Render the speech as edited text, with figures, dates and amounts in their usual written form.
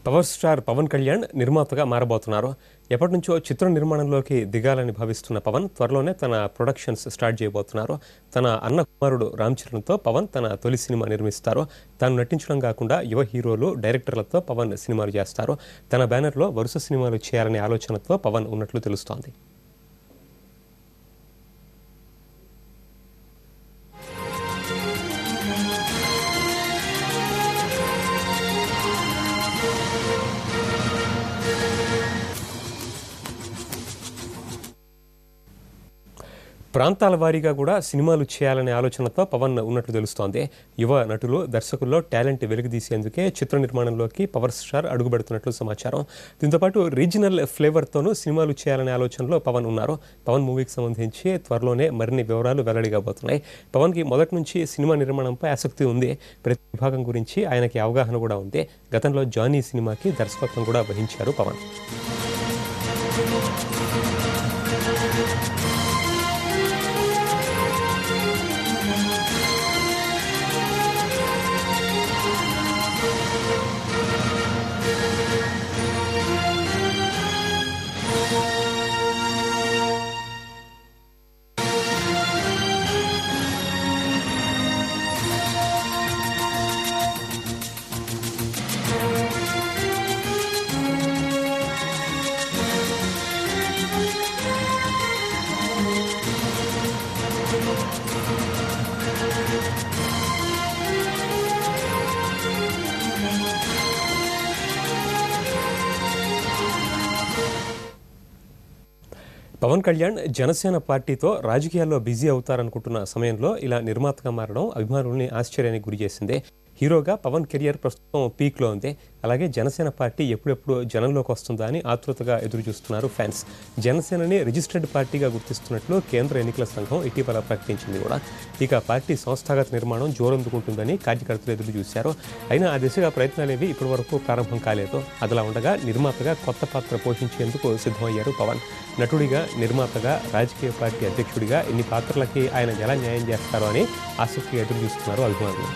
Power star Pawan Kalyan నిర్మాతగా మారబోతున్నారు. ఎప్పటి నుంచో చిత్ర నిర్మాణంలోకి దిగాలని భావిస్తున్న పవన్ త్వరలోనే తన ప్రొడక్షన్స్ స్టార్ట్ చేయబోతున్నారు. తన అన్న కుమారుడు రామ్ చరణ్తో పవన్ తన తొలి సినిమా నిర్మిస్తారు. తాను నటించడం కాకుండా యువ హీరోలు, డైరెక్టర్లతో పవన్ సినిమాలు చేస్తారు. తన బ్యానర్లో వరుస సినిమాలు చేయాలనే ఆలోచనతో పవన్ ఉన్నట్లు తెలుస్తోంది. ప్రాంతాల వారీగా కూడా సినిమాలు చేయాలనే ఆలోచనతో పవన్ ఉన్నట్లు తెలుస్తోంది. యువ నటులు, దర్శకుల్లో టాలెంట్ వెలుగుదీసేందుకే చిత్ర నిర్మాణంలోకి పవర్ స్టార్ అడుగుపెడుతున్నట్లు సమాచారం. దీంతోపాటు రీజనల్ ఫ్లేవర్తోనూ సినిమాలు చేయాలనే ఆలోచనలో పవన్ ఉన్నారు. పవన్ మూవీకి సంబంధించి త్వరలోనే మరిన్ని వివరాలు వెల్లడి కాబోతున్నాయి. పవన్కి మొదటి నుంచి సినిమా నిర్మాణంపై ఆసక్తి ఉంది. ప్రతి విభాగం గురించి ఆయనకి అవగాహన కూడా ఉంది. గతంలో జానీ సినిమాకి దర్శకత్వం కూడా వహించారు పవన్. పవన్ కళ్యాణ్ జనసేన పార్టీతో రాజకీయాల్లో బిజీ అవుతారనుకుంటున్న సమయంలో ఇలా నిర్మాతగా మారడం అభిమానుల్ని ఆశ్చర్యానికి గురిచేసింది. హీరోగా పవన్ కెరియర్ ప్రస్తుతం పీక్లో ఉంది. అలాగే జనసేన పార్టీ ఎప్పుడెప్పుడు జనంలోకి వస్తుందా అని ఆతృతగా ఎదురు చూస్తున్నారు ఫ్యాన్స్. జనసేనని రిజిస్టర్డ్ పార్టీగా గుర్తిస్తున్నట్లు కేంద్ర ఎన్నికల సంఘం ఇటీవల ప్రకటించింది కూడా. ఇక పార్టీ సంస్థాగత నిర్మాణం జోరందుకుంటుందని కార్యకర్తలు ఎదురు చూశారు. అయినా ఆ దిశగా ప్రయత్నాలేవి ఇప్పటి వరకు ప్రారంభం కాలేదు. అదిలా ఉండగా నిర్మాతగా కొత్త పాత్ర పోషించేందుకు సిద్ధమయ్యారు పవన్. నటుడిగా, నిర్మాతగా, రాజకీయ పార్టీ అధ్యక్షుడిగా ఇన్ని పాత్రలకి ఆయన ఎలా న్యాయం చేస్తారో అని ఆసక్తిగా ఎదురు చూస్తున్నారు అభిమానులు.